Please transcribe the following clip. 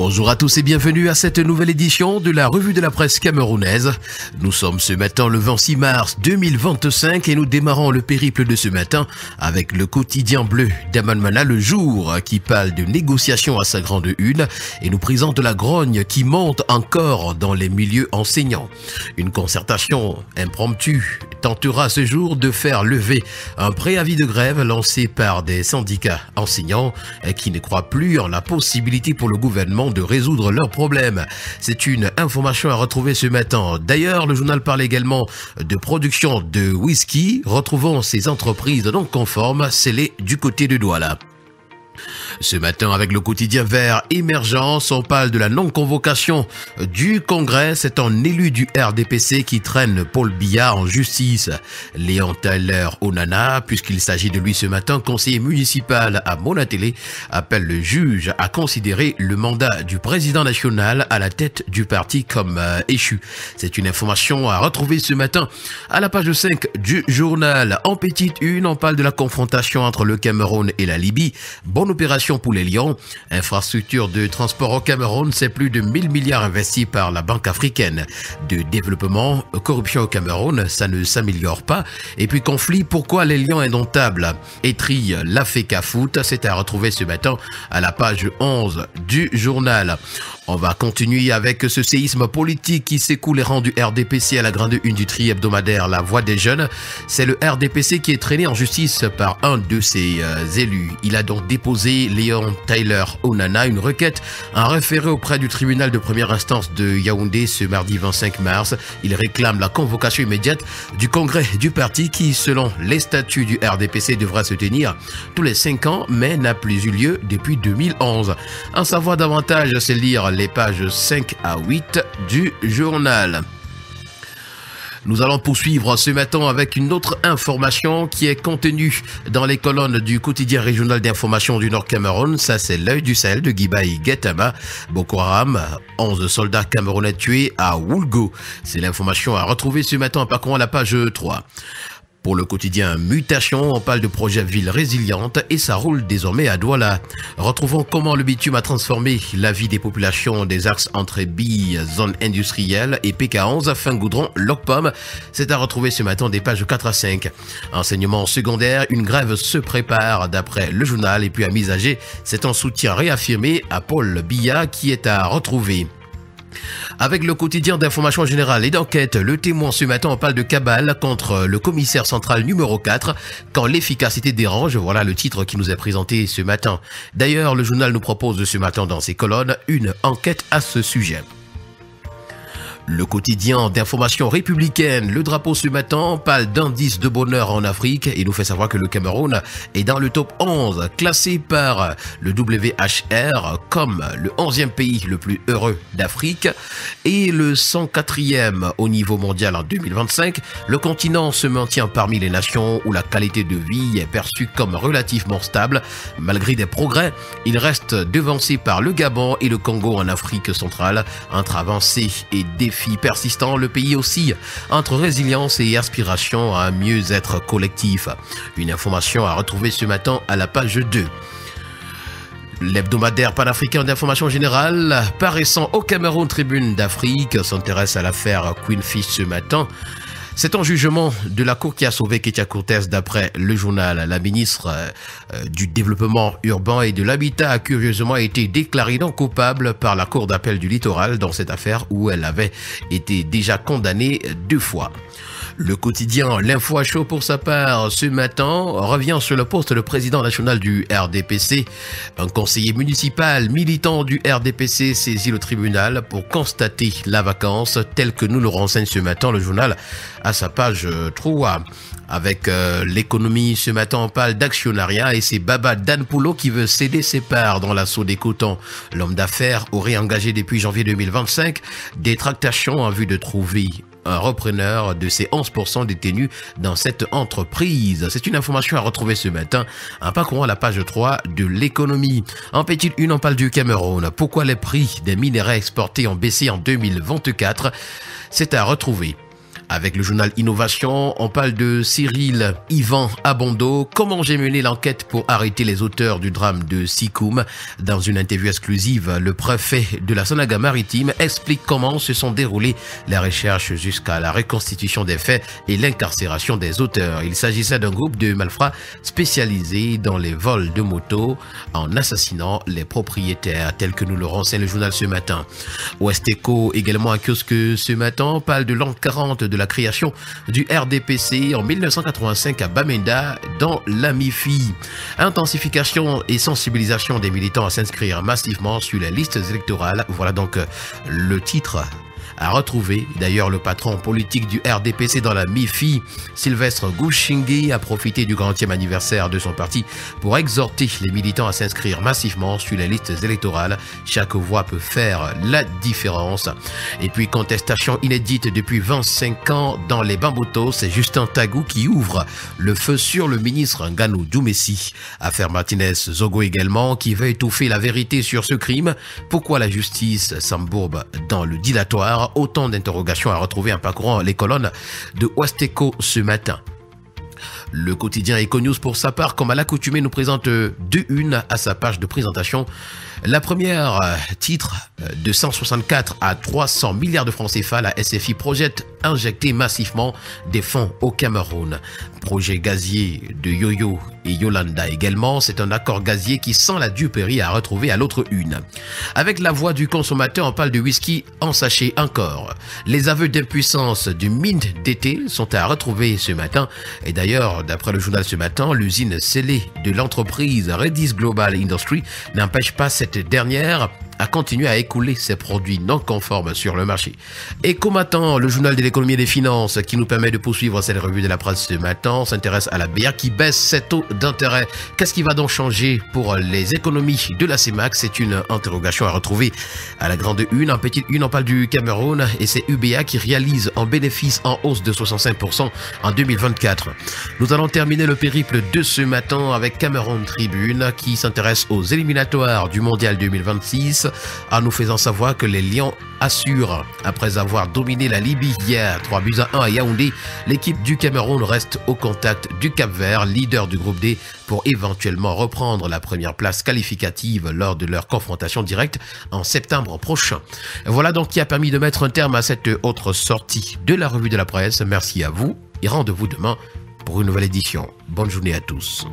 Bonjour à tous et bienvenue à cette nouvelle édition de la revue de la presse camerounaise. Nous sommes ce matin le 26 mars 2025 et nous démarrons le périple de ce matin avec le quotidien bleu d'Amanmana Le Jour qui parle de négociations à sa grande une et nous présente la grogne qui monte encore dans les milieux enseignants. Une concertation impromptue tentera ce jour de faire lever un préavis de grève lancé par des syndicats enseignants qui ne croient plus en la possibilité pour le gouvernement de résoudre leurs problèmes. C'est une information à retrouver ce matin. D'ailleurs, le journal parle également de production de whisky. Retrouvons ces entreprises non conformes scellées du côté de Douala. Ce matin, avec le quotidien vert Émergence, on parle de la non-convocation du Congrès. C'est un élu du RDPC qui traîne Paul Biya en justice. Léon Tyler Onana, puisqu'il s'agit de lui ce matin, conseiller municipal à Monatélé, appelle le juge à considérer le mandat du président national à la tête du parti comme échu. C'est une information à retrouver ce matin à la page 5 du journal. En petite une, on parle de la confrontation entre le Cameroun et la Libye. Bonne opération pour les Lions. Infrastructure de transport au Cameroun, c'est plus de 1000 milliards investis par la Banque africaine de développement. Corruption au Cameroun, ça ne s'améliore pas. Et puis conflit, pourquoi les Lions indomptables étrillent l'Africa Foot? C'est à retrouver ce matin à la page 11 du journal. On va continuer avec ce séisme politique qui secoue les rangs du RDPC à la grande une du tri hebdomadaire La Voix des Jeunes. C'est le RDPC qui est traîné en justice par un de ses élus. Il a donc déposé, Léon Tyler Onana, une requête, un référé auprès du tribunal de première instance de Yaoundé ce mardi 25 mars. Il réclame la convocation immédiate du congrès du parti qui, selon les statuts du RDPC, devra se tenir tous les 5 ans, mais n'a plus eu lieu depuis 2011. En savoir davantage, c'est lire les pages 5 à 8 du journal. Nous allons poursuivre ce matin avec une autre information qui est contenue dans les colonnes du quotidien régional d'information du Nord Cameroun. Ça, c'est l'œil du Sahel de Guibaï Guetama. Boko Haram, 11 soldats camerounais tués à Woulgo. C'est l'information à retrouver ce matin en parcourant la page 3. Pour le quotidien Mutation, on parle de projet ville résiliente et ça roule désormais à Douala. Retrouvons comment le bitume a transformé la vie des populations des axes entre Bi, zone industrielle et PK11, Fin-Goudron, Locpom. C'est à retrouver ce matin des pages 4 à 5. Enseignement secondaire, une grève se prépare d'après le journal et puis à Misager, c'est un soutien réaffirmé à Paul Biya qui est à retrouver. Avec le quotidien d'information générale et d'enquête, le Témoin ce matin on parle de cabale contre le commissaire central numéro 4 quand l'efficacité dérange. Voilà le titre qui nous est présenté ce matin. D'ailleurs, le journal nous propose ce matin dans ses colonnes une enquête à ce sujet. Le quotidien d'information républicaine, le drapeau ce matin, parle d'indice de bonheur en Afrique et nous fait savoir que le Cameroun est dans le top 11, classé par le WHR comme le 11e pays le plus heureux d'Afrique et le 104e au niveau mondial en 2025. Le continent se maintient parmi les nations où la qualité de vie est perçue comme relativement stable. Malgré des progrès, il reste devancé par le Gabon et le Congo en Afrique centrale. Entre avancées et défis persistant, le pays oscille entre résilience et aspiration à un mieux-être collectif. Une information à retrouver ce matin à la page 2. L'hebdomadaire panafricain d'information générale, paraissant au Cameroun Tribune d'Afrique, s'intéresse à l'affaire Queenfish ce matin. C'est un jugement de la Cour qui a sauvé Ketia Cortez d'après le journal. La ministre du Développement urbain et de l'Habitat a curieusement été déclarée non coupable par la Cour d'appel du littoral dans cette affaire où elle avait été déjà condamnée 2 fois. Le quotidien L'Info à chaud pour sa part ce matin revient sur le poste de président national du RDPC. Un conseiller municipal militant du RDPC saisit le tribunal pour constater la vacance telle que nous le renseigne ce matin le journal à sa page 3. Avec l'économie, ce matin, on parle d'actionnariat et c'est Baba Danpoulo qui veut céder ses parts dans l'assaut des cotons. L'homme d'affaires aurait engagé depuis janvier 2025 des tractations en vue de trouver un repreneur de ces 11% détenus dans cette entreprise. C'est une information à retrouver ce matin en parcourant la page 3 de l'économie. En petite une, on parle du Cameroun. Pourquoi les prix des minerais exportés ont baissé en 2024? C'est à retrouver. Avec le journal Innovation, on parle de Cyril Yvan Abondo. Comment j'ai mené l'enquête pour arrêter les auteurs du drame de Sikoum. Dans une interview exclusive, le préfet de la Sanaga-Maritime explique comment se sont déroulées les recherches jusqu'à la reconstitution des faits et l'incarcération des auteurs. Il s'agissait d'un groupe de malfrats spécialisés dans les vols de motos en assassinant les propriétaires, tel que nous le renseigne le journal ce matin. Westeco, également un kiosque ce matin, parle de l'an 40 de la création du RDPC en 1985 à Bamenda, dans la MIFI. Intensification et sensibilisation des militants à s'inscrire massivement sur les listes électorales. Voilà donc le titre à retrouver. D'ailleurs, le patron politique du RDPC dans la MIFI, Sylvestre Gouchingué, a profité du 40e anniversaire de son parti pour exhorter les militants à s'inscrire massivement sur les listes électorales. Chaque voix peut faire la différence. Et puis, contestation inédite depuis 25 ans dans les Bamboutos, c'est Justin Tagou qui ouvre le feu sur le ministre Nganou Doumessi. Affaire Martinez Zogo également, qui veut étouffer la vérité sur ce crime. Pourquoi la justice s'embourbe dans le dilatoire? Autant d'interrogations à retrouver en parcourant les colonnes de Westeco ce matin. Le quotidien Econews, pour sa part, comme à l'accoutumée, nous présente deux unes à sa page de présentation. La première, titre de 164 à 300 milliards de francs CFA, la SFI projette injecter massivement des fonds au Cameroun. Projet gazier de Yoyo et Yolanda également, c'est un accord gazier qui sent la duperie à retrouver à l'autre une. Avec la voix du consommateur, on parle de whisky en sachet encore. Les aveux d'impuissance du Mint d'été sont à retrouver ce matin. Et d'ailleurs, d'après le journal ce matin, l'usine scellée de l'entreprise Redis Global Industry n'empêche pas cette dernière à continuer à écouler ses produits non conformes sur le marché. Et comme attend le journal de l'économie et des finances qui nous permet de poursuivre cette revue de la presse ce matin, s'intéresse à la BA qui baisse ses taux d'intérêt. Qu'est-ce qui va donc changer pour les économies de la CEMAC? C'est une interrogation à retrouver à la grande une. En petite une, on parle du Cameroun et c'est UBA qui réalise un bénéfice en hausse de 65% en 2024. Nous allons terminer le périple de ce matin avec Cameroun Tribune qui s'intéresse aux éliminatoires du Mondial 2026 en nous faisant savoir que les Lions assurent. Après avoir dominé la Libye hier 3-1 à Yaoundé, l'équipe du Cameroun reste au contact du Cap-Vert, leader du groupe D, pour éventuellement reprendre la première place qualificative lors de leur confrontation directe en septembre prochain. Voilà donc qui a permis de mettre un terme à cette autre sortie de la revue de la presse. Merci à vous et rendez-vous demain pour une nouvelle édition. Bonne journée à tous.